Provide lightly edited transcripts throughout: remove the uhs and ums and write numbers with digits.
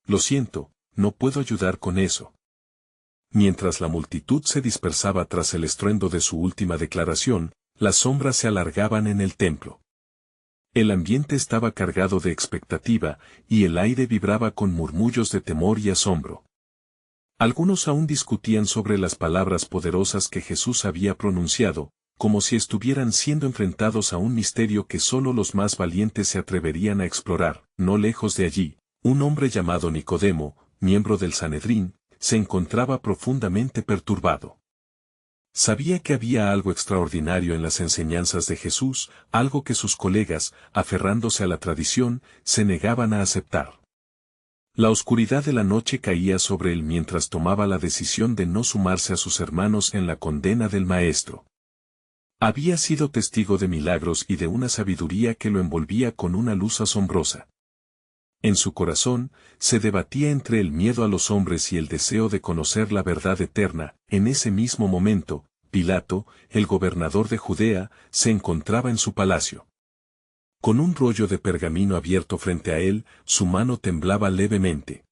Lo siento, no puedo ayudar con eso. Mientras la multitud se dispersaba tras el estruendo de su última declaración, las sombras se alargaban en el templo. El ambiente estaba cargado de expectativa, y el aire vibraba con murmullos de temor y asombro. Algunos aún discutían sobre las palabras poderosas que Jesús había pronunciado, como si estuvieran siendo enfrentados a un misterio que solo los más valientes se atreverían a explorar. No lejos de allí, un hombre llamado Nicodemo, miembro del Sanedrín, se encontraba profundamente perturbado. Sabía que había algo extraordinario en las enseñanzas de Jesús, algo que sus colegas, aferrándose a la tradición, se negaban a aceptar. La oscuridad de la noche caía sobre él mientras tomaba la decisión de no sumarse a sus hermanos en la condena del Maestro. Había sido testigo de milagros y de una sabiduría que lo envolvía con una luz asombrosa. En su corazón, se debatía entre el miedo a los hombres y el deseo de conocer la verdad eterna. En ese mismo momento, Pilato, el gobernador de Judea, se encontraba en su palacio. Con un rollo de pergamino abierto frente a él, su mano temblaba levemente.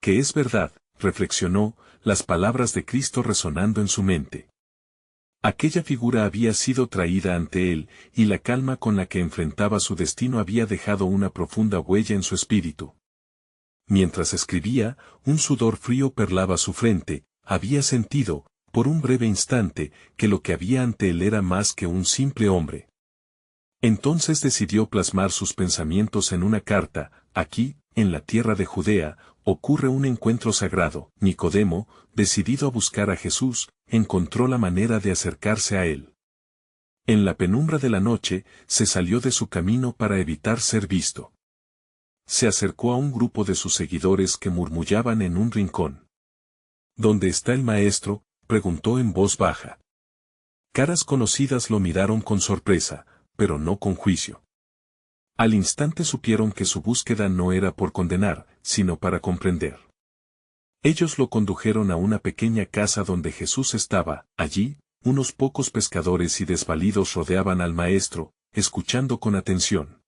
«Que es verdad», reflexionó, las palabras de Cristo resonando en su mente. Aquella figura había sido traída ante él, y la calma con la que enfrentaba su destino había dejado una profunda huella en su espíritu. Mientras escribía, un sudor frío perlaba su frente, había sentido, por un breve instante, que lo que había ante él era más que un simple hombre. Entonces decidió plasmar sus pensamientos en una carta. Aquí, en la tierra de Judea, ocurre un encuentro sagrado. Nicodemo, decidido a buscar a Jesús, encontró la manera de acercarse a él. En la penumbra de la noche, se salió de su camino para evitar ser visto. Se acercó a un grupo de sus seguidores que murmullaban en un rincón. «¿Dónde está el maestro?», preguntó en voz baja. Caras conocidas lo miraron con sorpresa, pero no con juicio. Al instante supieron que su búsqueda no era por condenar, sino para comprender. Ellos lo condujeron a una pequeña casa donde Jesús estaba. Allí, unos pocos pescadores y desvalidos rodeaban al maestro, escuchando con atención.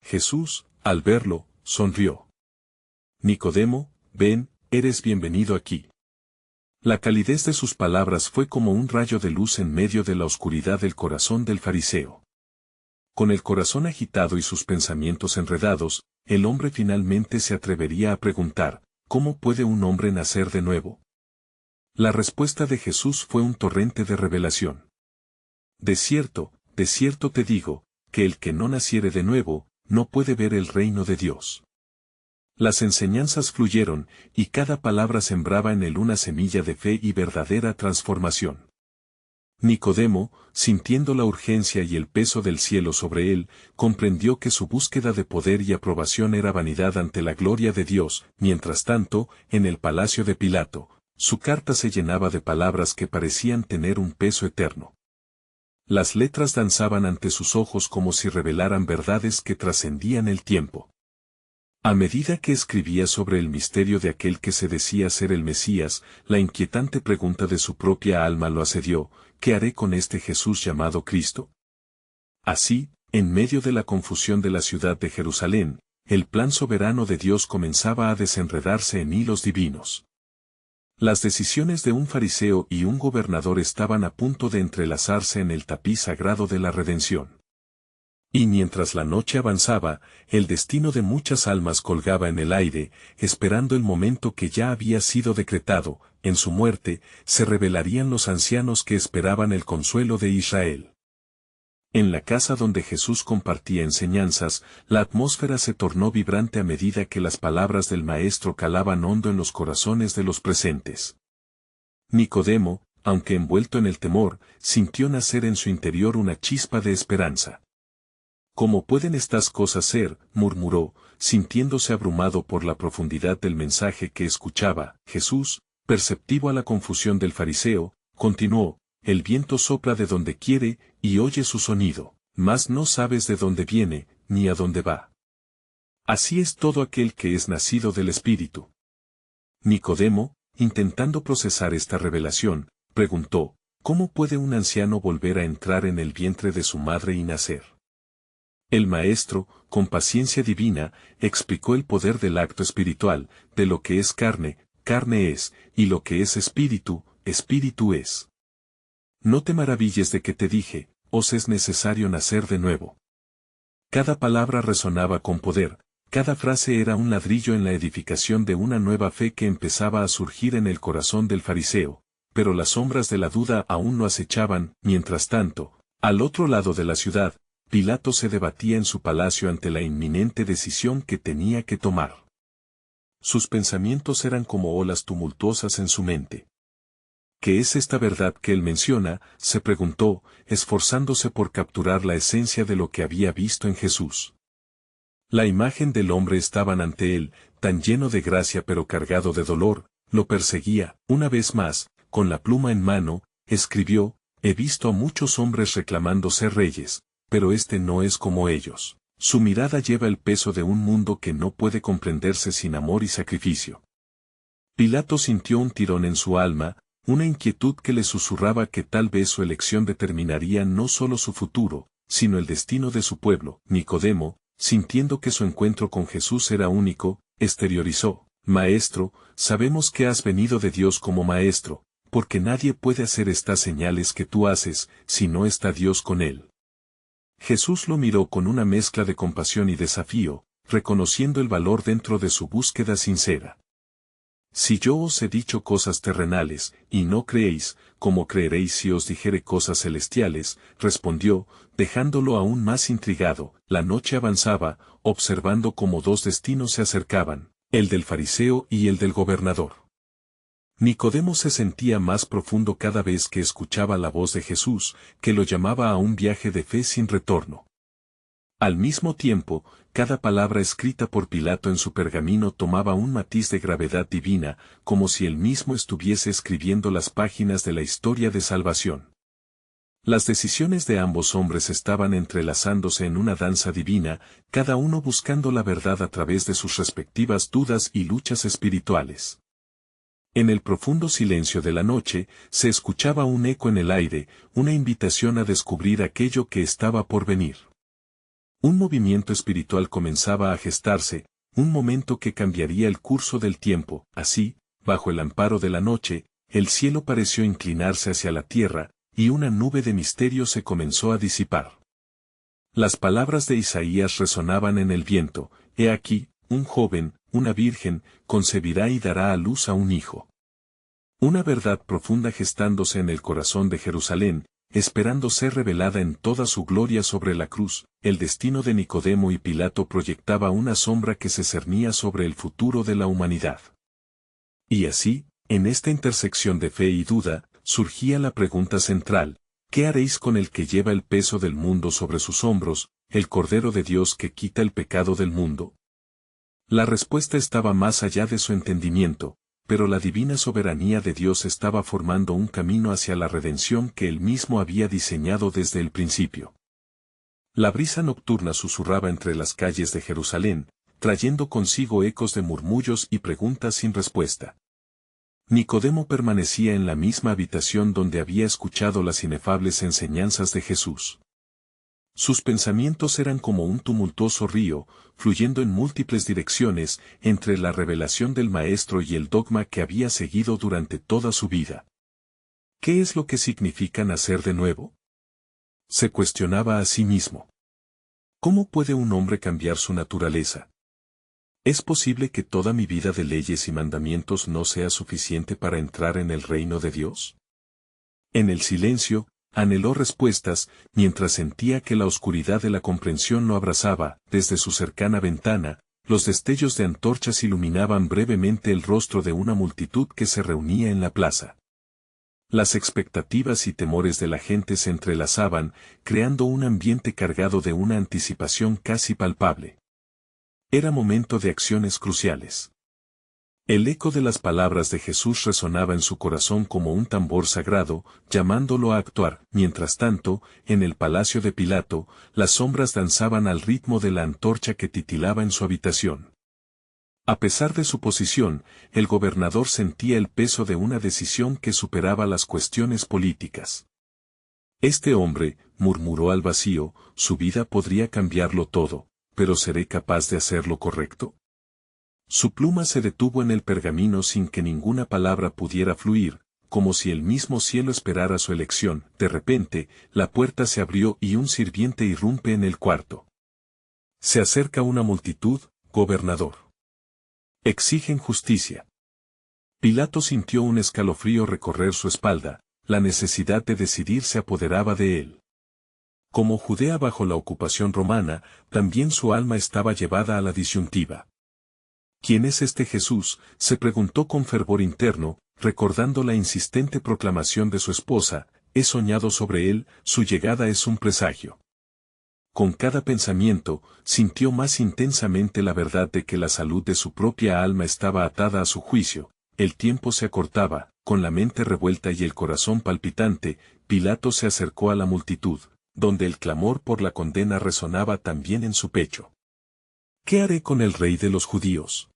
Jesús, al verlo, sonrió. «Nicodemo, ven, eres bienvenido aquí». La calidez de sus palabras fue como un rayo de luz en medio de la oscuridad del corazón del fariseo. Con el corazón agitado y sus pensamientos enredados, el hombre finalmente se atrevería a preguntar, ¿cómo puede un hombre nacer de nuevo? La respuesta de Jesús fue un torrente de revelación. De cierto te digo, que el que no naciere de nuevo, no puede ver el reino de Dios. Las enseñanzas fluyeron, y cada palabra sembraba en él una semilla de fe y verdadera transformación. Nicodemo, sintiendo la urgencia y el peso del cielo sobre él, comprendió que su búsqueda de poder y aprobación era vanidad ante la gloria de Dios. Mientras tanto, en el palacio de Pilato, su carta se llenaba de palabras que parecían tener un peso eterno. Las letras danzaban ante sus ojos como si revelaran verdades que trascendían el tiempo. A medida que escribía sobre el misterio de aquel que se decía ser el Mesías, la inquietante pregunta de su propia alma lo asedió: ¿qué haré con este Jesús llamado Cristo? Así, en medio de la confusión de la ciudad de Jerusalén, el plan soberano de Dios comenzaba a desenredarse en hilos divinos. Las decisiones de un fariseo y un gobernador estaban a punto de entrelazarse en el tapiz sagrado de la redención. Y mientras la noche avanzaba, el destino de muchas almas colgaba en el aire, esperando el momento que ya había sido decretado. En su muerte, se revelarían los ancianos que esperaban el consuelo de Israel. En la casa donde Jesús compartía enseñanzas, la atmósfera se tornó vibrante a medida que las palabras del Maestro calaban hondo en los corazones de los presentes. Nicodemo, aunque envuelto en el temor, sintió nacer en su interior una chispa de esperanza. «¿Cómo pueden estas cosas ser?», murmuró, sintiéndose abrumado por la profundidad del mensaje que escuchaba. Jesús, perceptivo a la confusión del fariseo, continuó: «El viento sopla de donde quiere, y oye su sonido, mas no sabes de dónde viene, ni a dónde va. Así es todo aquel que es nacido del Espíritu». Nicodemo, intentando procesar esta revelación, preguntó: «¿Cómo puede un anciano volver a entrar en el vientre de su madre y nacer?». El maestro, con paciencia divina, explicó el poder del acto espiritual, de lo que es carne, carne es, y lo que es espíritu, espíritu es. No te maravilles de que te dije, os es necesario nacer de nuevo. Cada palabra resonaba con poder, cada frase era un ladrillo en la edificación de una nueva fe que empezaba a surgir en el corazón del fariseo, pero las sombras de la duda aún lo acechaban. Mientras tanto, al otro lado de la ciudad, Pilato se debatía en su palacio ante la inminente decisión que tenía que tomar. Sus pensamientos eran como olas tumultuosas en su mente. ¿Qué es esta verdad que él menciona?, se preguntó, esforzándose por capturar la esencia de lo que había visto en Jesús. La imagen del hombre estaba ante él, tan lleno de gracia pero cargado de dolor, lo perseguía. Una vez más, con la pluma en mano, escribió: he visto a muchos hombres reclamando ser reyes, pero este no es como ellos. Su mirada lleva el peso de un mundo que no puede comprenderse sin amor y sacrificio. Pilato sintió un tirón en su alma, una inquietud que le susurraba que tal vez su elección determinaría no solo su futuro, sino el destino de su pueblo. Nicodemo, sintiendo que su encuentro con Jesús era único, exteriorizó: Maestro, sabemos que has venido de Dios como maestro, porque nadie puede hacer estas señales que tú haces, si no está Dios con él. Jesús lo miró con una mezcla de compasión y desafío, reconociendo el valor dentro de su búsqueda sincera. Si yo os he dicho cosas terrenales, y no creéis, ¿cómo creeréis si os dijere cosas celestiales?, respondió, dejándolo aún más intrigado. La noche avanzaba, observando cómo dos destinos se acercaban, el del fariseo y el del gobernador. Nicodemo se sentía más profundo cada vez que escuchaba la voz de Jesús, que lo llamaba a un viaje de fe sin retorno. Al mismo tiempo, cada palabra escrita por Pilato en su pergamino tomaba un matiz de gravedad divina, como si él mismo estuviese escribiendo las páginas de la historia de salvación. Las decisiones de ambos hombres estaban entrelazándose en una danza divina, cada uno buscando la verdad a través de sus respectivas dudas y luchas espirituales. En el profundo silencio de la noche, se escuchaba un eco en el aire, una invitación a descubrir aquello que estaba por venir. Un movimiento espiritual comenzaba a gestarse, un momento que cambiaría el curso del tiempo. Así, bajo el amparo de la noche, el cielo pareció inclinarse hacia la tierra, y una nube de misterio se comenzó a disipar. Las palabras de Isaías resonaban en el viento: he aquí, un joven, una virgen, concebirá y dará a luz a un hijo. Una verdad profunda gestándose en el corazón de Jerusalén, esperando ser revelada en toda su gloria sobre la cruz. El destino de Nicodemo y Pilato proyectaba una sombra que se cernía sobre el futuro de la humanidad. Y así, en esta intersección de fe y duda, surgía la pregunta central: ¿qué haréis con el que lleva el peso del mundo sobre sus hombros, el Cordero de Dios que quita el pecado del mundo? La respuesta estaba más allá de su entendimiento, pero la divina soberanía de Dios estaba formando un camino hacia la redención que él mismo había diseñado desde el principio. La brisa nocturna susurraba entre las calles de Jerusalén, trayendo consigo ecos de murmullos y preguntas sin respuesta. Nicodemo permanecía en la misma habitación donde había escuchado las inefables enseñanzas de Jesús. Sus pensamientos eran como un tumultuoso río, fluyendo en múltiples direcciones, entre la revelación del Maestro y el dogma que había seguido durante toda su vida. ¿Qué es lo que significa nacer de nuevo?, se cuestionaba a sí mismo. ¿Cómo puede un hombre cambiar su naturaleza? ¿Es posible que toda mi vida de leyes y mandamientos no sea suficiente para entrar en el reino de Dios? En el silencio, anheló respuestas, mientras sentía que la oscuridad de la comprensión lo abrazaba. Desde su cercana ventana, los destellos de antorchas iluminaban brevemente el rostro de una multitud que se reunía en la plaza. Las expectativas y temores de la gente se entrelazaban, creando un ambiente cargado de una anticipación casi palpable. Era momento de acciones cruciales. El eco de las palabras de Jesús resonaba en su corazón como un tambor sagrado, llamándolo a actuar. Mientras tanto, en el palacio de Pilato, las sombras danzaban al ritmo de la antorcha que titilaba en su habitación. A pesar de su posición, el gobernador sentía el peso de una decisión que superaba las cuestiones políticas. Este hombre, murmuró al vacío, su vida podría cambiarlo todo, pero ¿seré capaz de hacer lo correcto? Su pluma se detuvo en el pergamino sin que ninguna palabra pudiera fluir, como si el mismo cielo esperara su elección. De repente, la puerta se abrió y un sirviente irrumpe en el cuarto. Se acerca una multitud, gobernador. Exigen justicia. Pilato sintió un escalofrío recorrer su espalda, la necesidad de decidir se apoderaba de él. Como Judea bajo la ocupación romana, también su alma estaba llevada a la disyuntiva. ¿Quién es este Jesús?, se preguntó con fervor interno, recordando la insistente proclamación de su esposa, he soñado sobre él, su llegada es un presagio. Con cada pensamiento, sintió más intensamente la verdad de que la salud de su propia alma estaba atada a su juicio. El tiempo se acortaba, con la mente revuelta y el corazón palpitante, Pilato se acercó a la multitud, donde el clamor por la condena resonaba también en su pecho. ¿Qué haré con el rey de los judíos?,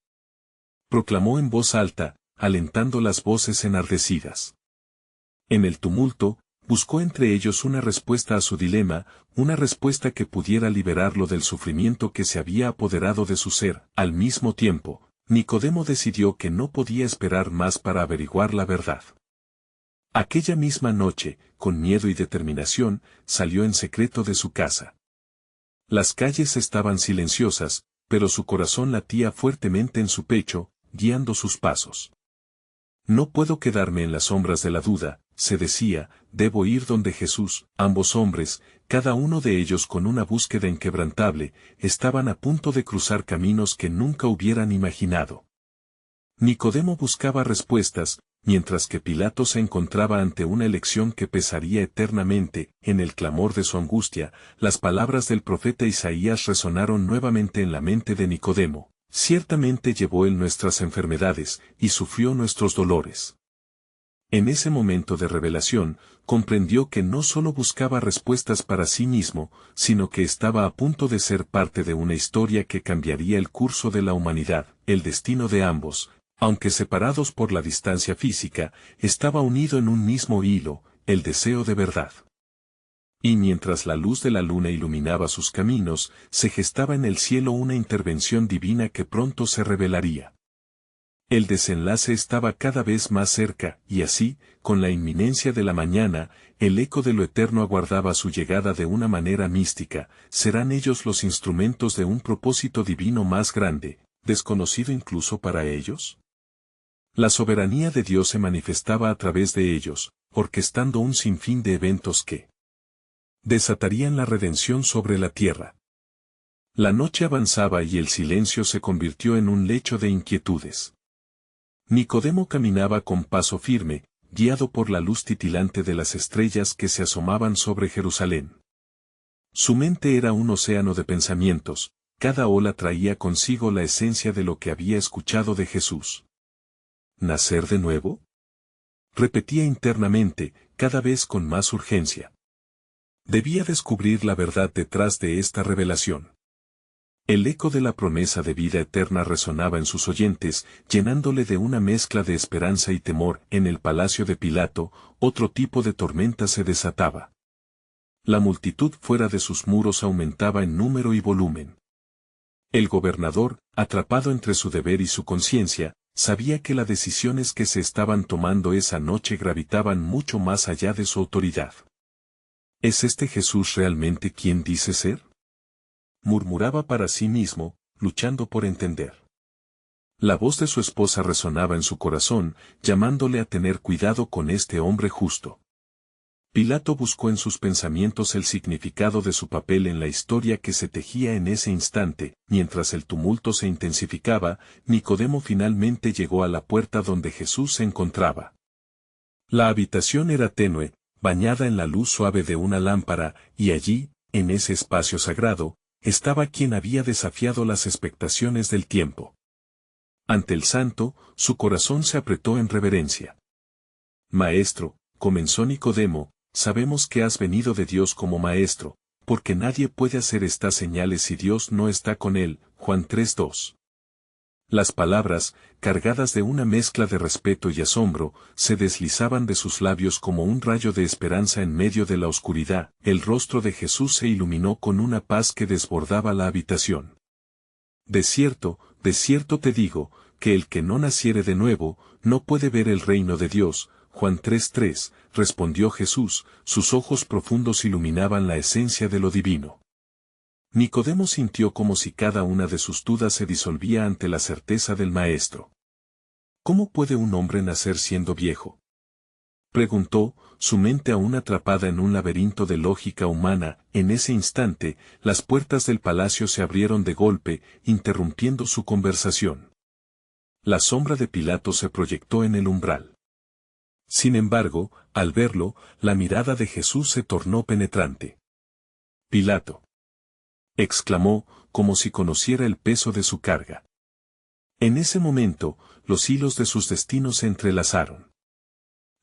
proclamó en voz alta, alentando las voces enardecidas. En el tumulto, buscó entre ellos una respuesta a su dilema, una respuesta que pudiera liberarlo del sufrimiento que se había apoderado de su ser. Al mismo tiempo, Nicodemo decidió que no podía esperar más para averiguar la verdad. Aquella misma noche, con miedo y determinación, salió en secreto de su casa. Las calles estaban silenciosas, pero su corazón latía fuertemente en su pecho, guiando sus pasos. No puedo quedarme en las sombras de la duda, se decía, debo ir donde Jesús. Ambos hombres, cada uno de ellos con una búsqueda inquebrantable, estaban a punto de cruzar caminos que nunca hubieran imaginado. Nicodemo buscaba respuestas, mientras que Pilato se encontraba ante una elección que pesaría eternamente. En el clamor de su angustia, las palabras del profeta Isaías resonaron nuevamente en la mente de Nicodemo. Ciertamente llevó él nuestras enfermedades, y sufrió nuestros dolores. En ese momento de revelación, comprendió que no solo buscaba respuestas para sí mismo, sino que estaba a punto de ser parte de una historia que cambiaría el curso de la humanidad. El destino de ambos, aunque separados por la distancia física, estaba unido en un mismo hilo, el deseo de verdad. Y mientras la luz de la luna iluminaba sus caminos, se gestaba en el cielo una intervención divina que pronto se revelaría. El desenlace estaba cada vez más cerca, y así, con la inminencia de la mañana, el eco de lo eterno aguardaba su llegada de una manera mística. ¿Serán ellos los instrumentos de un propósito divino más grande, desconocido incluso para ellos? La soberanía de Dios se manifestaba a través de ellos, orquestando un sinfín de eventos que desatarían la redención sobre la tierra. La noche avanzaba y el silencio se convirtió en un lecho de inquietudes. Nicodemo caminaba con paso firme, guiado por la luz titilante de las estrellas que se asomaban sobre Jerusalén. Su mente era un océano de pensamientos, cada ola traía consigo la esencia de lo que había escuchado de Jesús. ¿Nacer de nuevo?, repetía internamente, cada vez con más urgencia. Debía descubrir la verdad detrás de esta revelación. El eco de la promesa de vida eterna resonaba en sus oyentes, llenándole de una mezcla de esperanza y temor. En el palacio de Pilato, otro tipo de tormenta se desataba. La multitud fuera de sus muros aumentaba en número y volumen. El gobernador, atrapado entre su deber y su conciencia, sabía que las decisiones que se estaban tomando esa noche gravitaban mucho más allá de su autoridad. ¿Es este Jesús realmente quien dice ser?, murmuraba para sí mismo, luchando por entender. La voz de su esposa resonaba en su corazón, llamándole a tener cuidado con este hombre justo. Pilato buscó en sus pensamientos el significado de su papel en la historia que se tejía en ese instante. Mientras el tumulto se intensificaba, Nicodemo finalmente llegó a la puerta donde Jesús se encontraba. La habitación era tenue, bañada en la luz suave de una lámpara, y allí, en ese espacio sagrado, estaba quien había desafiado las expectaciones del tiempo. Ante el santo, su corazón se apretó en reverencia. Maestro, comenzó Nicodemo, sabemos que has venido de Dios como maestro, porque nadie puede hacer estas señales si Dios no está con él. Juan 3:2. Las palabras, cargadas de una mezcla de respeto y asombro, se deslizaban de sus labios como un rayo de esperanza en medio de la oscuridad. El rostro de Jesús se iluminó con una paz que desbordaba la habitación. De cierto te digo, que el que no naciere de nuevo, no puede ver el reino de Dios. Juan 3:3, respondió Jesús, sus ojos profundos iluminaban la esencia de lo divino. Nicodemo sintió como si cada una de sus dudas se disolvía ante la certeza del Maestro. ¿Cómo puede un hombre nacer siendo viejo?, preguntó, su mente aún atrapada en un laberinto de lógica humana. En ese instante, las puertas del palacio se abrieron de golpe, interrumpiendo su conversación. La sombra de Pilato se proyectó en el umbral. Sin embargo, al verlo, la mirada de Jesús se tornó penetrante. «Pilato», exclamó, como si conociera el peso de su carga. En ese momento, los hilos de sus destinos se entrelazaron.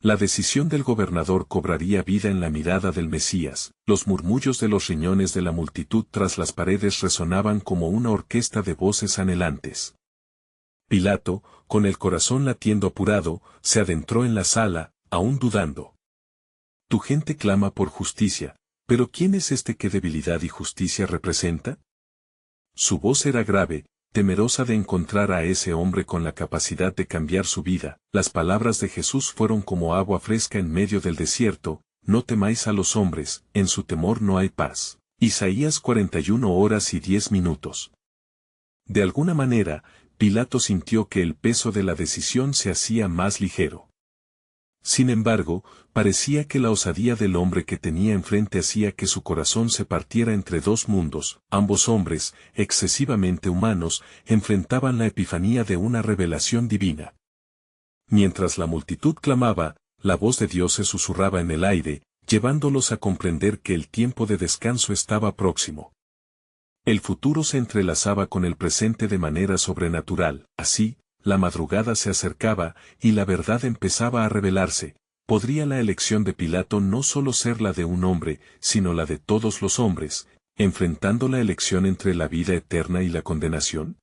La decisión del gobernador cobraría vida en la mirada del Mesías. Los murmullos de los riñones de la multitud tras las paredes resonaban como una orquesta de voces anhelantes. Pilato, con el corazón latiendo apurado, se adentró en la sala, aún dudando. Tu gente clama por justicia, pero ¿quién es este que debilidad y justicia representa? Su voz era grave, temerosa de encontrar a ese hombre con la capacidad de cambiar su vida. Las palabras de Jesús fueron como agua fresca en medio del desierto: no temáis a los hombres, en su temor no hay paz. Isaías 41:10. De alguna manera, Pilato sintió que el peso de la decisión se hacía más ligero. Sin embargo, parecía que la osadía del hombre que tenía enfrente hacía que su corazón se partiera entre dos mundos. Ambos hombres, excesivamente humanos, enfrentaban la epifanía de una revelación divina. Mientras la multitud clamaba, la voz de Dios se susurraba en el aire, llevándolos a comprender que el tiempo de descanso estaba próximo. El futuro se entrelazaba con el presente de manera sobrenatural. Así, la madrugada se acercaba, y la verdad empezaba a revelarse. ¿Podría la elección de Pilato no solo ser la de un hombre, sino la de todos los hombres, enfrentando la elección entre la vida eterna y la condenación?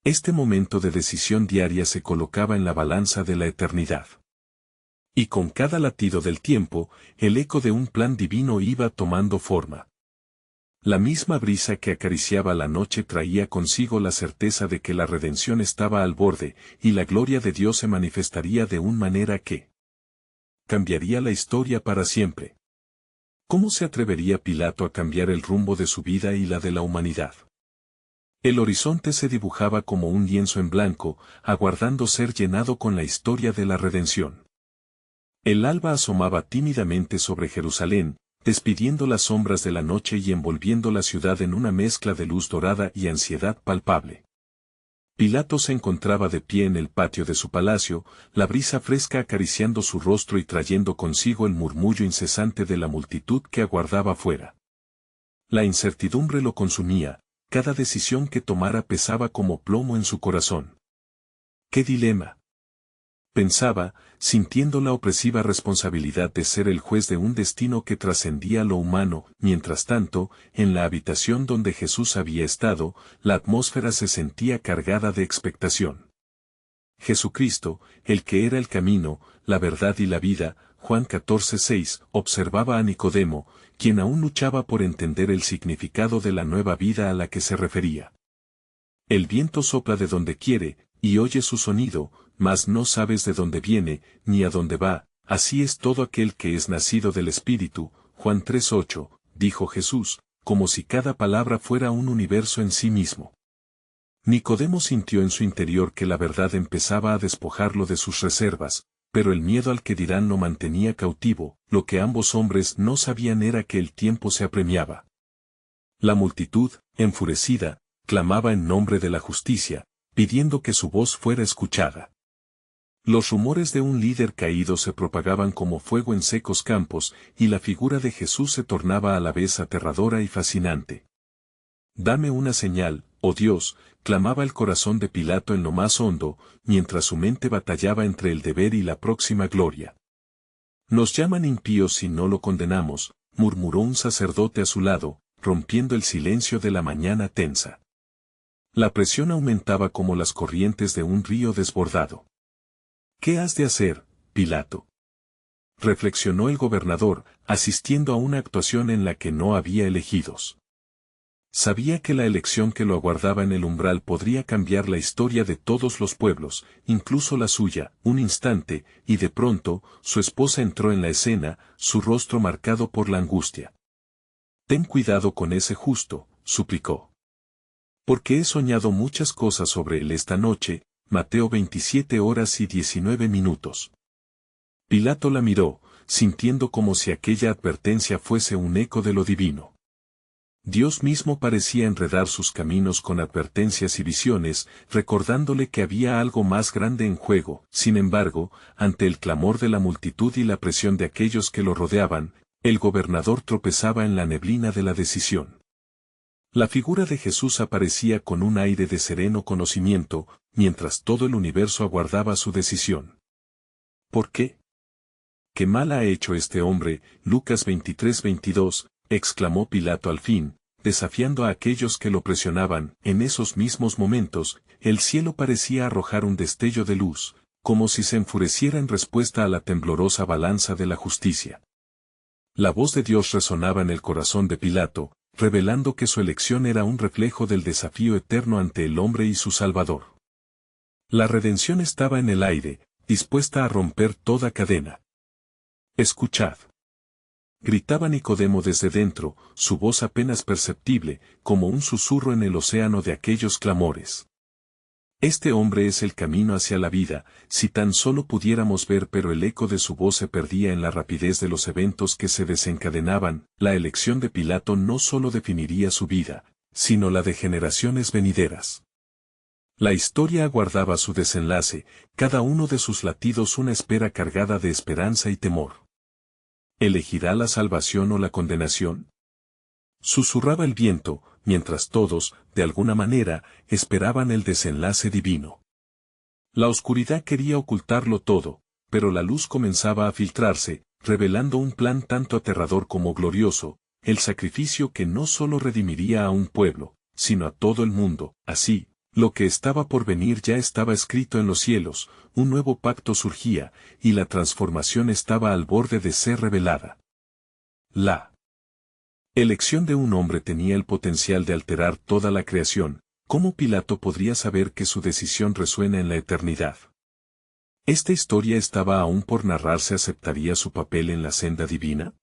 Este momento de decisión diaria se colocaba en la balanza de la eternidad. Y con cada latido del tiempo, el eco de un plan divino iba tomando forma. La misma brisa que acariciaba la noche traía consigo la certeza de que la redención estaba al borde, y la gloria de Dios se manifestaría de una manera que cambiaría la historia para siempre. ¿Cómo se atrevería Pilato a cambiar el rumbo de su vida y la de la humanidad? El horizonte se dibujaba como un lienzo en blanco, aguardando ser llenado con la historia de la redención. El alba asomaba tímidamente sobre Jerusalén, despidiendo las sombras de la noche y envolviendo la ciudad en una mezcla de luz dorada y ansiedad palpable. Pilato se encontraba de pie en el patio de su palacio, la brisa fresca acariciando su rostro y trayendo consigo el murmullo incesante de la multitud que aguardaba fuera. La incertidumbre lo consumía, cada decisión que tomara pesaba como plomo en su corazón. ¡Qué dilema!, pensaba, sintiendo la opresiva responsabilidad de ser el juez de un destino que trascendía lo humano. Mientras tanto, en la habitación donde Jesús había estado, la atmósfera se sentía cargada de expectación. Jesucristo, el que era el camino, la verdad y la vida, Juan 14:6, observaba a Nicodemo, quien aún luchaba por entender el significado de la nueva vida a la que se refería. El viento sopla de donde quiere, y oye su sonido, mas no sabes de dónde viene, ni a dónde va. Así es todo aquel que es nacido del Espíritu. Juan 3:8, dijo Jesús, como si cada palabra fuera un universo en sí mismo. Nicodemo sintió en su interior que la verdad empezaba a despojarlo de sus reservas, pero el miedo al que dirán lo mantenía cautivo. Lo que ambos hombres no sabían era que el tiempo se apremiaba. La multitud, enfurecida, clamaba en nombre de la justicia, pidiendo que su voz fuera escuchada. Los rumores de un líder caído se propagaban como fuego en secos campos, y la figura de Jesús se tornaba a la vez aterradora y fascinante. Dame una señal, oh Dios, clamaba el corazón de Pilato en lo más hondo, mientras su mente batallaba entre el deber y la próxima gloria. Nos llaman impíos si no lo condenamos, murmuró un sacerdote a su lado, rompiendo el silencio de la mañana tensa. La presión aumentaba como las corrientes de un río desbordado. ¿Qué has de hacer, Pilato?, reflexionó el gobernador, asistiendo a una actuación en la que no había elegidos. Sabía que la elección que lo aguardaba en el umbral podría cambiar la historia de todos los pueblos, incluso la suya, un instante, y de pronto, su esposa entró en la escena, su rostro marcado por la angustia. «Ten cuidado con ese justo», suplicó. «Porque he soñado muchas cosas sobre él esta noche». Mateo 27:19. Pilato la miró, sintiendo como si aquella advertencia fuese un eco de lo divino. Dios mismo parecía enredar sus caminos con advertencias y visiones, recordándole que había algo más grande en juego. Sin embargo, ante el clamor de la multitud y la presión de aquellos que lo rodeaban, el gobernador tropezaba en la neblina de la decisión. La figura de Jesús aparecía con un aire de sereno conocimiento, mientras todo el universo aguardaba su decisión. ¿Por qué? «¿Qué mal ha hecho este hombre?». Lucas 23:22, exclamó Pilato al fin, desafiando a aquellos que lo presionaban. En esos mismos momentos, el cielo parecía arrojar un destello de luz, como si se enfureciera en respuesta a la temblorosa balanza de la justicia. La voz de Dios resonaba en el corazón de Pilato, revelando que su elección era un reflejo del desafío eterno ante el hombre y su Salvador. La redención estaba en el aire, dispuesta a romper toda cadena. «Escuchad», gritaba Nicodemo desde dentro, su voz apenas perceptible, como un susurro en el océano de aquellos clamores. «Este hombre es el camino hacia la vida», si tan solo pudiéramos ver, pero el eco de su voz se perdía en la rapidez de los eventos que se desencadenaban. La elección de Pilato no solo definiría su vida, sino la de generaciones venideras. La historia aguardaba su desenlace, cada uno de sus latidos una espera cargada de esperanza y temor. ¿Elegirá la salvación o la condenación?, susurraba el viento, mientras todos, de alguna manera, esperaban el desenlace divino. La oscuridad quería ocultarlo todo, pero la luz comenzaba a filtrarse, revelando un plan tanto aterrador como glorioso, el sacrificio que no solo redimiría a un pueblo, sino a todo el mundo. Así, lo que estaba por venir ya estaba escrito en los cielos, un nuevo pacto surgía, y la transformación estaba al borde de ser revelada. La elección de un hombre tenía el potencial de alterar toda la creación. ¿Cómo Pilato podría saber que su decisión resuena en la eternidad? ¿Esta historia estaba aún por narrarse? ¿Aceptaría su papel en la senda divina?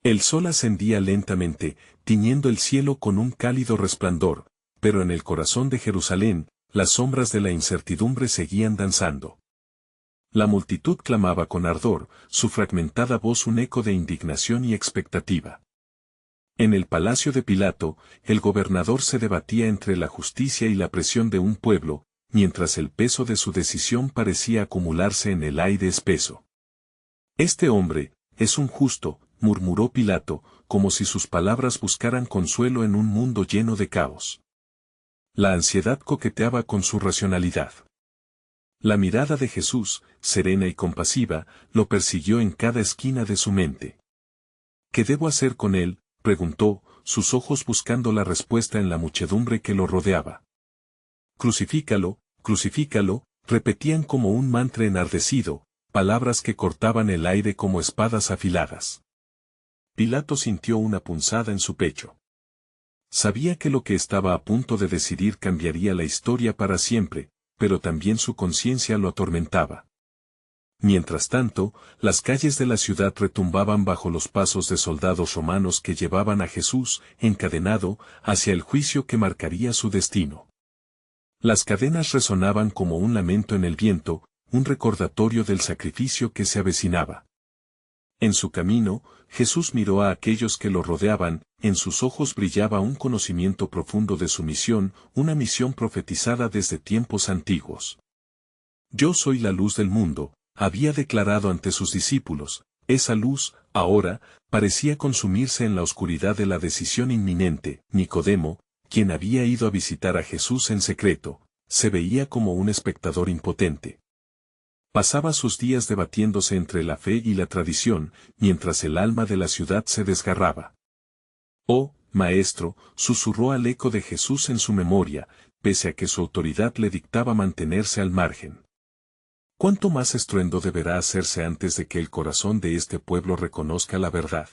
El sol ascendía lentamente, tiñendo el cielo con un cálido resplandor, pero en el corazón de Jerusalén, las sombras de la incertidumbre seguían danzando. La multitud clamaba con ardor, su fragmentada voz un eco de indignación y expectativa. En el palacio de Pilato, el gobernador se debatía entre la justicia y la presión de un pueblo, mientras el peso de su decisión parecía acumularse en el aire espeso. «Este hombre es un justo», murmuró Pilato, como si sus palabras buscaran consuelo en un mundo lleno de caos. La ansiedad coqueteaba con su racionalidad. La mirada de Jesús, serena y compasiva, lo persiguió en cada esquina de su mente. «¿Qué debo hacer con él?», preguntó, sus ojos buscando la respuesta en la muchedumbre que lo rodeaba. «Crucifícalo, crucifícalo», repetían como un mantra enardecido, palabras que cortaban el aire como espadas afiladas. Pilato sintió una punzada en su pecho. Sabía que lo que estaba a punto de decidir cambiaría la historia para siempre, pero también su conciencia lo atormentaba. Mientras tanto, las calles de la ciudad retumbaban bajo los pasos de soldados romanos que llevaban a Jesús, encadenado, hacia el juicio que marcaría su destino. Las cadenas resonaban como un lamento en el viento, un recordatorio del sacrificio que se avecinaba. En su camino, Jesús miró a aquellos que lo rodeaban, en sus ojos brillaba un conocimiento profundo de su misión, una misión profetizada desde tiempos antiguos. «Yo soy la luz del mundo», había declarado ante sus discípulos. Esa luz, ahora, parecía consumirse en la oscuridad de la decisión inminente. Nicodemo, quien había ido a visitar a Jesús en secreto, se veía como un espectador impotente. Pasaba sus días debatiéndose entre la fe y la tradición, mientras el alma de la ciudad se desgarraba. «Oh, Maestro», susurró al eco de Jesús en su memoria, pese a que su autoridad le dictaba mantenerse al margen. ¿Cuánto más estruendo deberá hacerse antes de que el corazón de este pueblo reconozca la verdad?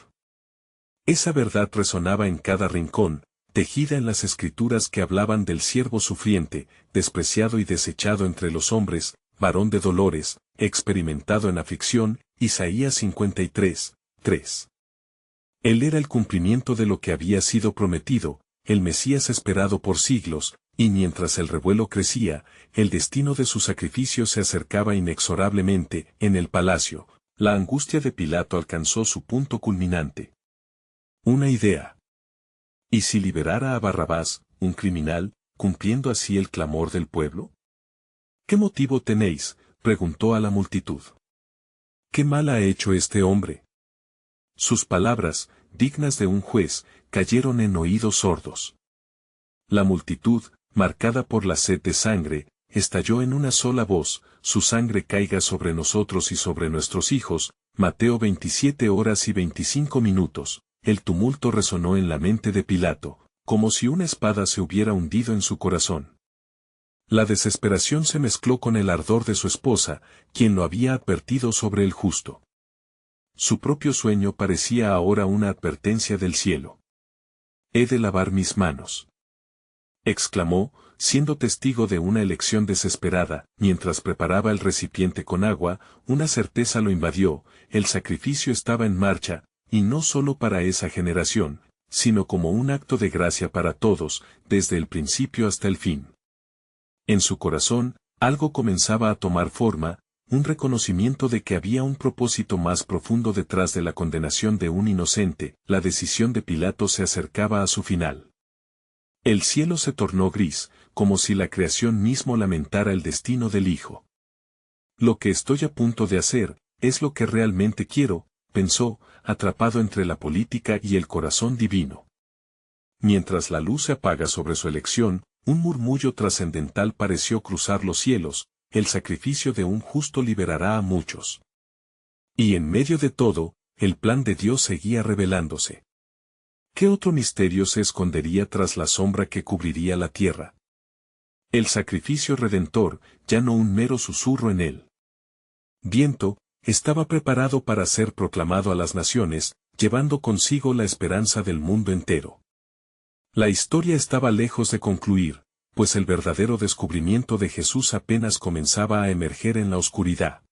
Esa verdad resonaba en cada rincón, tejida en las escrituras que hablaban del siervo sufriente, despreciado y desechado entre los hombres, varón de dolores, experimentado en aflicción, Isaías 53, 3. Él era el cumplimiento de lo que había sido prometido, el Mesías esperado por siglos, y mientras el revuelo crecía, el destino de su sacrificio se acercaba inexorablemente. En el palacio, la angustia de Pilato alcanzó su punto culminante. Una idea. ¿Y si liberara a Barrabás, un criminal, cumpliendo así el clamor del pueblo? ¿Qué motivo tenéis?, preguntó a la multitud. ¿Qué mal ha hecho este hombre? Sus palabras, dignas de un juez, cayeron en oídos sordos. La multitud, marcada por la sed de sangre, estalló en una sola voz: su sangre caiga sobre nosotros y sobre nuestros hijos. Mateo 27:25. El tumulto resonó en la mente de Pilato, como si una espada se hubiera hundido en su corazón. La desesperación se mezcló con el ardor de su esposa, quien lo había advertido sobre el justo. Su propio sueño parecía ahora una advertencia del cielo. «He de lavar mis manos», exclamó, siendo testigo de una elección desesperada. Mientras preparaba el recipiente con agua, una certeza lo invadió: el sacrificio estaba en marcha, y no solo para esa generación, sino como un acto de gracia para todos, desde el principio hasta el fin. En su corazón, algo comenzaba a tomar forma, un reconocimiento de que había un propósito más profundo detrás de la condenación de un inocente. La decisión de Pilato se acercaba a su final. El cielo se tornó gris, como si la creación mismo lamentara el destino del Hijo. Lo que estoy a punto de hacer, es lo que realmente quiero, pensó, atrapado entre la política y el corazón divino. Mientras la luz se apaga sobre su elección, un murmullo trascendental pareció cruzar los cielos: el sacrificio de un justo liberará a muchos. Y en medio de todo, el plan de Dios seguía revelándose. ¿Qué otro misterio se escondería tras la sombra que cubriría la tierra? El sacrificio redentor, ya no un mero susurro en el viento, estaba preparado para ser proclamado a las naciones, llevando consigo la esperanza del mundo entero. La historia estaba lejos de concluir, pues el verdadero descubrimiento de Jesús apenas comenzaba a emerger en la oscuridad.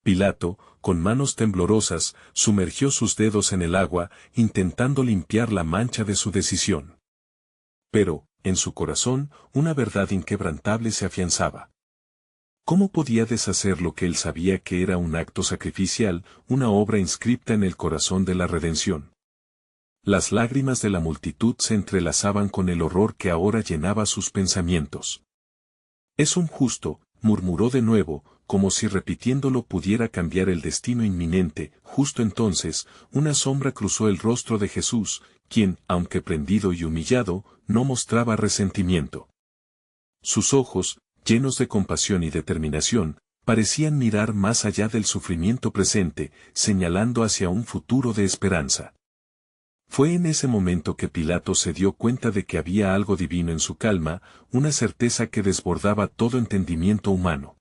Pilato, con manos temblorosas, sumergió sus dedos en el agua, intentando limpiar la mancha de su decisión. Pero, en su corazón, una verdad inquebrantable se afianzaba. ¿Cómo podía deshacer lo que él sabía que era un acto sacrificial, una obra inscripta en el corazón de la redención? Las lágrimas de la multitud se entrelazaban con el horror que ahora llenaba sus pensamientos. «Es un justo», murmuró de nuevo, como si repitiéndolo pudiera cambiar el destino inminente. Justo entonces, una sombra cruzó el rostro de Jesús, quien, aunque prendido y humillado, no mostraba resentimiento. Sus ojos, llenos de compasión y determinación, parecían mirar más allá del sufrimiento presente, señalando hacia un futuro de esperanza. Fue en ese momento que Pilato se dio cuenta de que había algo divino en su calma, una certeza que desbordaba todo entendimiento humano.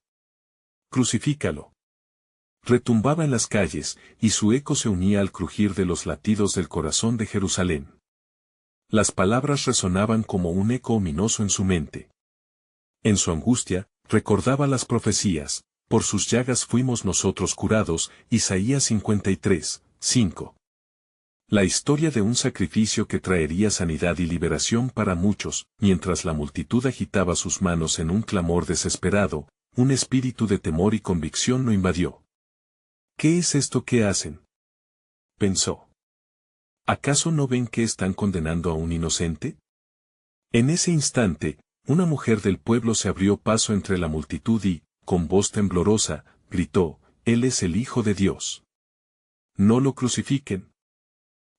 «Crucifícalo». Retumbaba en las calles, y su eco se unía al crujir de los latidos del corazón de Jerusalén. Las palabras resonaban como un eco ominoso en su mente. En su angustia, recordaba las profecías: «Por sus llagas fuimos nosotros curados», Isaías 53, 5. La historia de un sacrificio que traería sanidad y liberación para muchos. Mientras la multitud agitaba sus manos en un clamor desesperado, un espíritu de temor y convicción lo invadió. «¿Qué es esto que hacen?», pensó. «¿Acaso no ven que están condenando a un inocente?». En ese instante, una mujer del pueblo se abrió paso entre la multitud y, con voz temblorosa, gritó: «Él es el Hijo de Dios. No lo crucifiquen».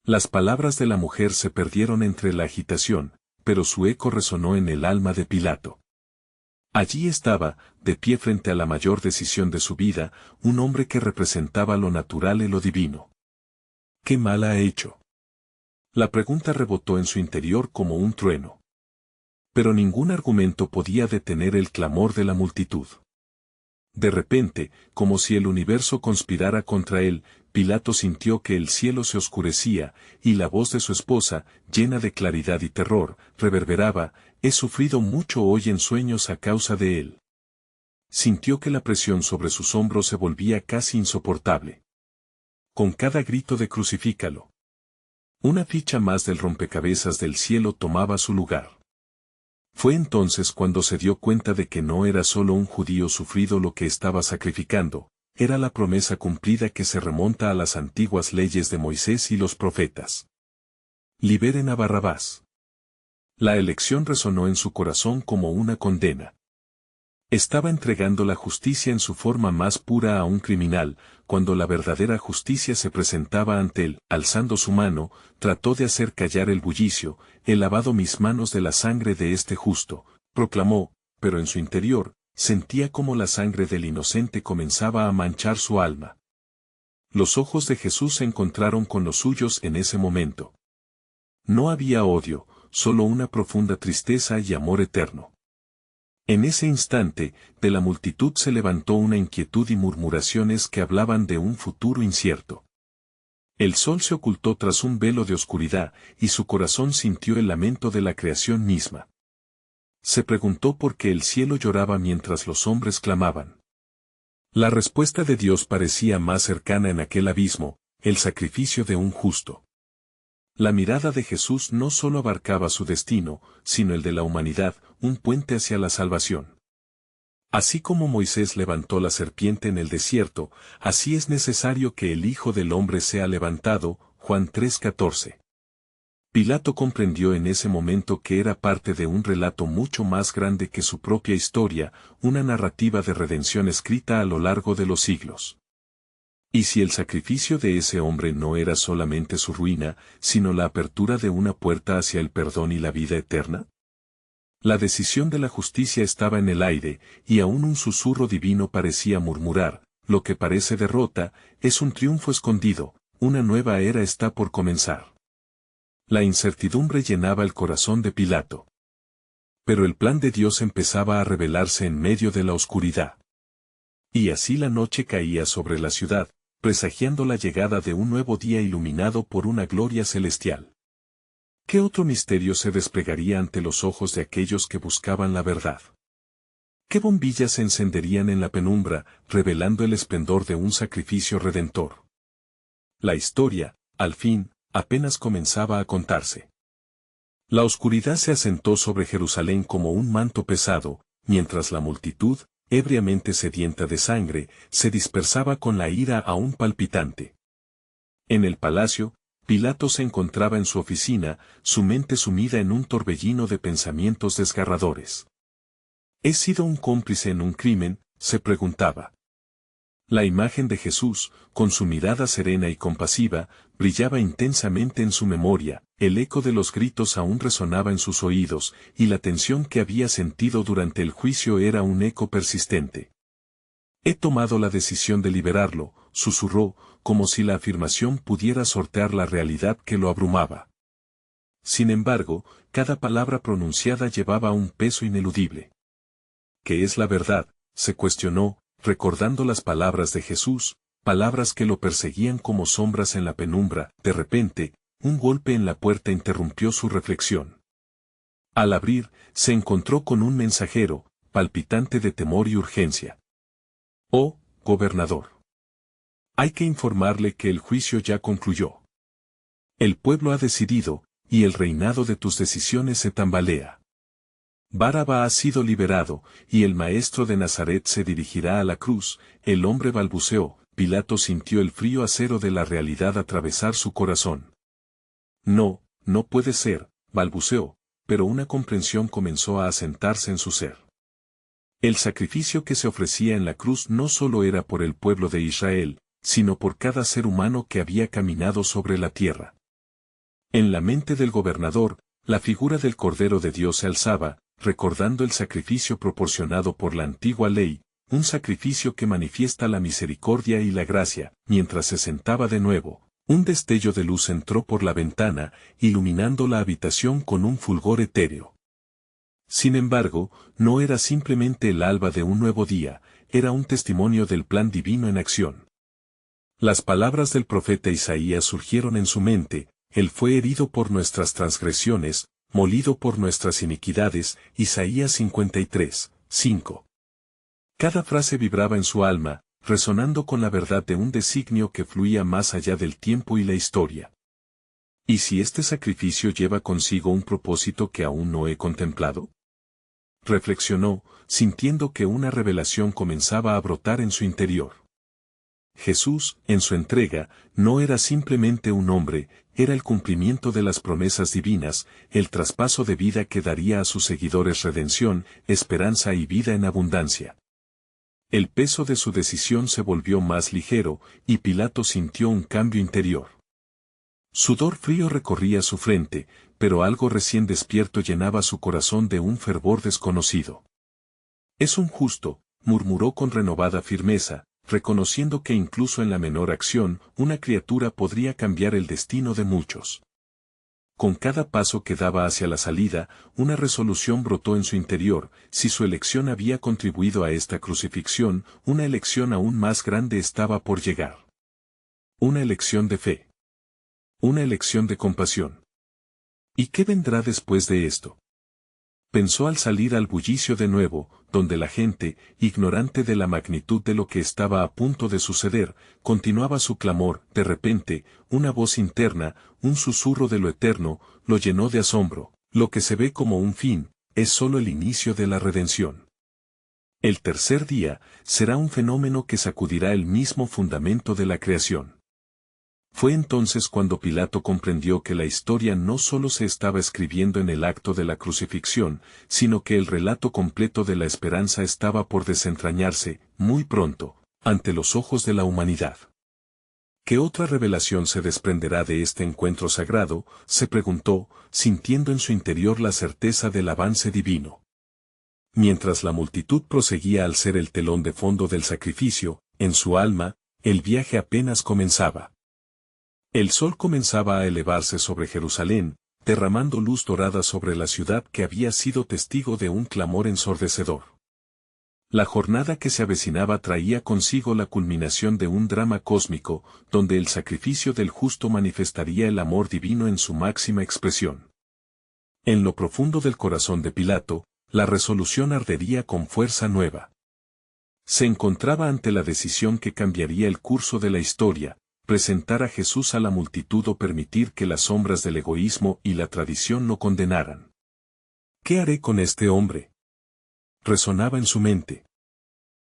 Las palabras de la mujer se perdieron entre la agitación, pero su eco resonó en el alma de Pilato. Allí estaba, de pie frente a la mayor decisión de su vida, un hombre que representaba lo natural y lo divino. ¿Qué mal ha hecho? La pregunta rebotó en su interior como un trueno. Pero ningún argumento podía detener el clamor de la multitud. De repente, como si el universo conspirara contra él, Pilato sintió que el cielo se oscurecía, y la voz de su esposa, llena de claridad y terror, reverberaba: «He sufrido mucho hoy en sueños a causa de él». Sintió que la presión sobre sus hombros se volvía casi insoportable. Con cada grito de «crucifícalo», una ficha más del rompecabezas del cielo tomaba su lugar. Fue entonces cuando se dio cuenta de que no era solo un judío sufrido lo que estaba sacrificando, era la promesa cumplida que se remonta a las antiguas leyes de Moisés y los profetas. Liberen a Barrabás. La elección resonó en su corazón como una condena. Estaba entregando la justicia en su forma más pura a un criminal, cuando la verdadera justicia se presentaba ante él. Alzando su mano, trató de hacer callar el bullicio. «He lavado mis manos de la sangre de este justo», proclamó, pero en su interior, sentía como la sangre del inocente comenzaba a manchar su alma. Los ojos de Jesús se encontraron con los suyos en ese momento. No había odio, solo una profunda tristeza y amor eterno. En ese instante, de la multitud se levantó una inquietud y murmuraciones que hablaban de un futuro incierto. El sol se ocultó tras un velo de oscuridad, y su corazón sintió el lamento de la creación misma. Se preguntó por qué el cielo lloraba mientras los hombres clamaban. La respuesta de Dios parecía más cercana en aquel abismo: el sacrificio de un justo. La mirada de Jesús no solo abarcaba su destino, sino el de la humanidad, un puente hacia la salvación. Así como Moisés levantó la serpiente en el desierto, así es necesario que el Hijo del Hombre sea levantado. Juan 3:14. Pilato comprendió en ese momento que era parte de un relato mucho más grande que su propia historia, una narrativa de redención escrita a lo largo de los siglos. ¿Y si el sacrificio de ese hombre no era solamente su ruina, sino la apertura de una puerta hacia el perdón y la vida eterna? La decisión de la justicia estaba en el aire, y aún un susurro divino parecía murmurar: lo que parece derrota, es un triunfo escondido, una nueva era está por comenzar. La incertidumbre llenaba el corazón de Pilato. Pero el plan de Dios empezaba a revelarse en medio de la oscuridad. Y así la noche caía sobre la ciudad, presagiando la llegada de un nuevo día iluminado por una gloria celestial. ¿Qué otro misterio se desplegaría ante los ojos de aquellos que buscaban la verdad? ¿Qué bombillas se encenderían en la penumbra, revelando el esplendor de un sacrificio redentor? La historia, al fin, apenas comenzaba a contarse. La oscuridad se asentó sobre Jerusalén como un manto pesado, mientras la multitud, ebriamente sedienta de sangre, se dispersaba con la ira aún palpitante. En el palacio, Pilato se encontraba en su oficina, su mente sumida en un torbellino de pensamientos desgarradores. ¿He sido un cómplice en un crimen?, se preguntaba. La imagen de Jesús, con su mirada serena y compasiva, brillaba intensamente en su memoria, el eco de los gritos aún resonaba en sus oídos, y la tensión que había sentido durante el juicio era un eco persistente. «He tomado la decisión de liberarlo», susurró, como si la afirmación pudiera sortear la realidad que lo abrumaba. Sin embargo, cada palabra pronunciada llevaba un peso ineludible. ¿Qué es la verdad?, se cuestionó, recordando las palabras de Jesús, palabras que lo perseguían como sombras en la penumbra. De repente, un golpe en la puerta interrumpió su reflexión. Al abrir, se encontró con un mensajero, palpitante de temor y urgencia. «Oh, gobernador. Hay que informarle que el juicio ya concluyó. El pueblo ha decidido, y el reinado de tus decisiones se tambalea. Baraba ha sido liberado, y el maestro de Nazaret se dirigirá a la cruz». El hombre balbuceó. Pilato sintió el frío acero de la realidad atravesar su corazón. «No, no puede ser», balbuceó, pero una comprensión comenzó a asentarse en su ser. El sacrificio que se ofrecía en la cruz no solo era por el pueblo de Israel, sino por cada ser humano que había caminado sobre la tierra. En la mente del gobernador, la figura del Cordero de Dios se alzaba, recordando el sacrificio proporcionado por la antigua ley, un sacrificio que manifiesta la misericordia y la gracia. Mientras se sentaba de nuevo, un destello de luz entró por la ventana, iluminando la habitación con un fulgor etéreo. Sin embargo, no era simplemente el alba de un nuevo día, era un testimonio del plan divino en acción. Las palabras del profeta Isaías surgieron en su mente: Él fue herido por nuestras transgresiones, molido por nuestras iniquidades. Isaías 53, 5. Cada frase vibraba en su alma, resonando con la verdad de un designio que fluía más allá del tiempo y la historia. ¿Y si este sacrificio lleva consigo un propósito que aún no he contemplado? Reflexionó, sintiendo que una revelación comenzaba a brotar en su interior. Jesús, en su entrega, no era simplemente un hombre, era el cumplimiento de las promesas divinas, el traspaso de vida que daría a sus seguidores redención, esperanza y vida en abundancia. El peso de su decisión se volvió más ligero, y Pilato sintió un cambio interior. Sudor frío recorría su frente, pero algo recién despierto llenaba su corazón de un fervor desconocido. «Es un justo», murmuró con renovada firmeza, reconociendo que incluso en la menor acción, una criatura podría cambiar el destino de muchos. Con cada paso que daba hacia la salida, una resolución brotó en su interior: si su elección había contribuido a esta crucifixión, una elección aún más grande estaba por llegar. Una elección de fe. Una elección de compasión. ¿Y qué vendrá después de esto? Pensó al salir al bullicio de nuevo, donde la gente, ignorante de la magnitud de lo que estaba a punto de suceder, continuaba su clamor. De repente, una voz interna, un susurro de lo eterno, lo llenó de asombro: lo que se ve como un fin, es solo el inicio de la redención. El tercer día, será un fenómeno que sacudirá el mismo fundamento de la creación. Fue entonces cuando Pilato comprendió que la historia no solo se estaba escribiendo en el acto de la crucifixión, sino que el relato completo de la esperanza estaba por desentrañarse, muy pronto, ante los ojos de la humanidad. ¿Qué otra revelación se desprenderá de este encuentro sagrado?, se preguntó, sintiendo en su interior la certeza del avance divino. Mientras la multitud proseguía al ser el telón de fondo del sacrificio, en su alma, el viaje apenas comenzaba. El sol comenzaba a elevarse sobre Jerusalén, derramando luz dorada sobre la ciudad que había sido testigo de un clamor ensordecedor. La jornada que se avecinaba traía consigo la culminación de un drama cósmico, donde el sacrificio del justo manifestaría el amor divino en su máxima expresión. En lo profundo del corazón de Pilato, la resolución ardería con fuerza nueva. Se encontraba ante la decisión que cambiaría el curso de la historia: presentar a Jesús a la multitud o permitir que las sombras del egoísmo y la tradición lo condenaran. ¿Qué haré con este hombre?, resonaba en su mente.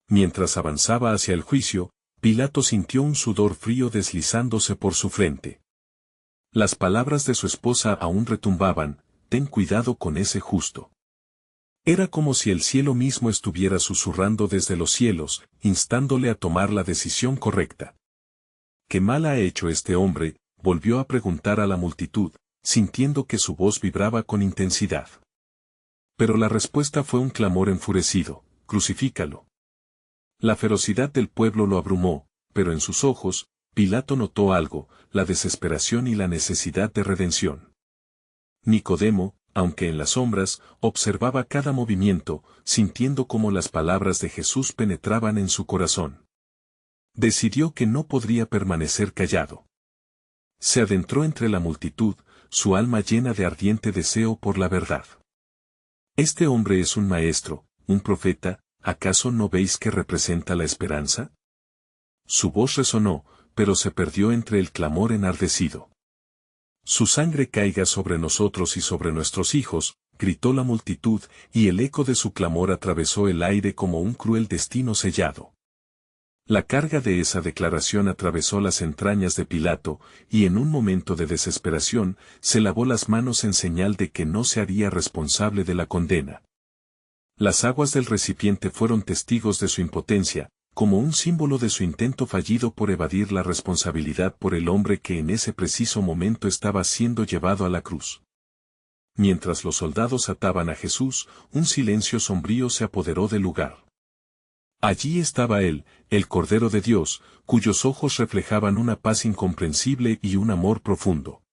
Mientras avanzaba hacia el juicio, Pilato sintió un sudor frío deslizándose por su frente. Las palabras de su esposa aún retumbaban: ten cuidado con ese justo. Era como si el cielo mismo estuviera susurrando desde los cielos, instándole a tomar la decisión correcta. ¿Qué mal ha hecho este hombre?, volvió a preguntar a la multitud, sintiendo que su voz vibraba con intensidad. Pero la respuesta fue un clamor enfurecido: crucifícalo. La ferocidad del pueblo lo abrumó, pero en sus ojos, Pilato notó algo: la desesperación y la necesidad de redención. Nicodemo, aunque en las sombras, observaba cada movimiento, sintiendo cómo las palabras de Jesús penetraban en su corazón. Decidió que no podría permanecer callado. Se adentró entre la multitud, su alma llena de ardiente deseo por la verdad. Este hombre es un maestro, un profeta, ¿acaso no veis que representa la esperanza? Su voz resonó, pero se perdió entre el clamor enardecido. Su sangre caiga sobre nosotros y sobre nuestros hijos, gritó la multitud, y el eco de su clamor atravesó el aire como un cruel destino sellado. La carga de esa declaración atravesó las entrañas de Pilato, y en un momento de desesperación, se lavó las manos en señal de que no se haría responsable de la condena. Las aguas del recipiente fueron testigos de su impotencia, como un símbolo de su intento fallido por evadir la responsabilidad por el hombre que en ese preciso momento estaba siendo llevado a la cruz. Mientras los soldados ataban a Jesús, un silencio sombrío se apoderó del lugar. Allí estaba él, el Cordero de Dios, cuyos ojos reflejaban una paz incomprensible y un amor profundo.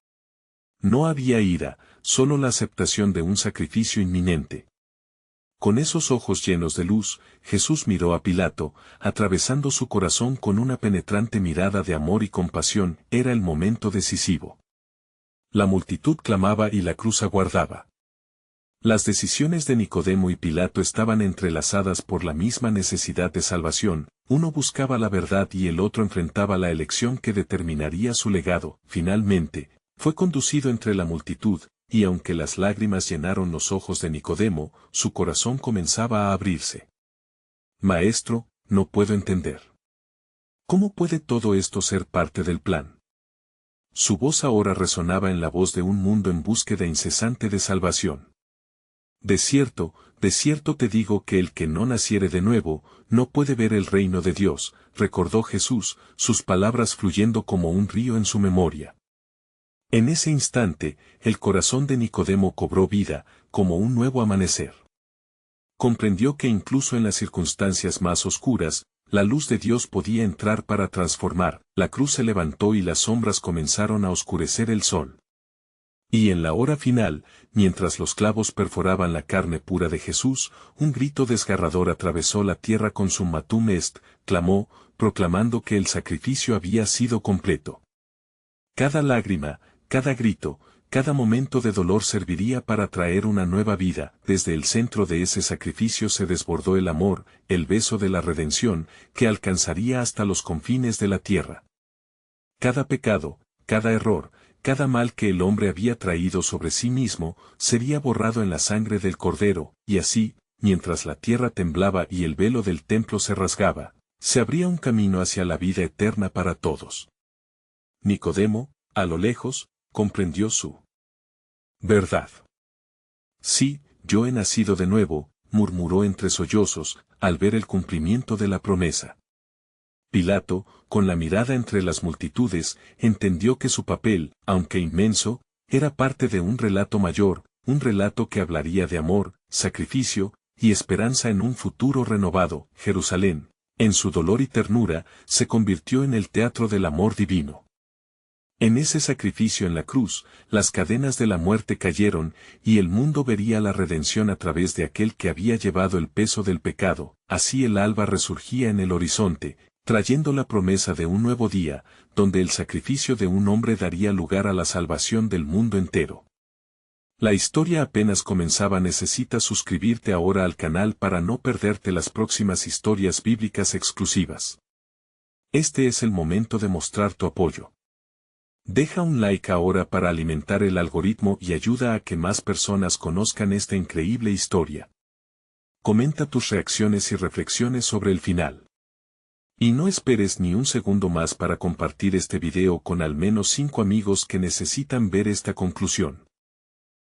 No había ira, solo la aceptación de un sacrificio inminente. Con esos ojos llenos de luz, Jesús miró a Pilato, atravesando su corazón con una penetrante mirada de amor y compasión. Era el momento decisivo. La multitud clamaba y la cruz aguardaba. Las decisiones de Nicodemo y Pilato estaban entrelazadas por la misma necesidad de salvación. Uno buscaba la verdad y el otro enfrentaba la elección que determinaría su legado. Finalmente, fue conducido entre la multitud, y aunque las lágrimas llenaron los ojos de Nicodemo, su corazón comenzaba a abrirse. Maestro, no puedo entender. ¿Cómo puede todo esto ser parte del plan? Su voz ahora resonaba en la voz de un mundo en búsqueda incesante de salvación. De cierto te digo que el que no naciere de nuevo, no puede ver el reino de Dios, recordó Jesús, sus palabras fluyendo como un río en su memoria. En ese instante, el corazón de Nicodemo cobró vida, como un nuevo amanecer. Comprendió que incluso en las circunstancias más oscuras, la luz de Dios podía entrar para transformar. La cruz se levantó y las sombras comenzaron a oscurecer el sol. Y en la hora final, mientras los clavos perforaban la carne pura de Jesús, un grito desgarrador atravesó la tierra. Consumatum est, clamó, proclamando que el sacrificio había sido completo. Cada lágrima, cada grito, cada momento de dolor serviría para traer una nueva vida. Desde el centro de ese sacrificio se desbordó el amor, el beso de la redención, que alcanzaría hasta los confines de la tierra. Cada pecado, cada error, cada mal que el hombre había traído sobre sí mismo, sería borrado en la sangre del Cordero, y así, mientras la tierra temblaba y el velo del templo se rasgaba, se abría un camino hacia la vida eterna para todos. Nicodemo, a lo lejos, comprendió su verdad. Sí, yo he nacido de nuevo, murmuró entre sollozos, al ver el cumplimiento de la promesa. Pilato, con la mirada entre las multitudes, entendió que su papel, aunque inmenso, era parte de un relato mayor, un relato que hablaría de amor, sacrificio, y esperanza en un futuro renovado. Jerusalén, en su dolor y ternura, se convirtió en el teatro del amor divino. En ese sacrificio en la cruz, las cadenas de la muerte cayeron, y el mundo vería la redención a través de aquel que había llevado el peso del pecado. Así el alba resurgía en el horizonte, trayendo la promesa de un nuevo día, donde el sacrificio de un hombre daría lugar a la salvación del mundo entero. La historia apenas comenzaba. Necesitas suscribirte ahora al canal para no perderte las próximas historias bíblicas exclusivas. Este es el momento de mostrar tu apoyo. Deja un like ahora para alimentar el algoritmo y ayuda a que más personas conozcan esta increíble historia. Comenta tus reacciones y reflexiones sobre el final. Y no esperes ni un segundo más para compartir este video con al menos 5 amigos que necesitan ver esta conclusión.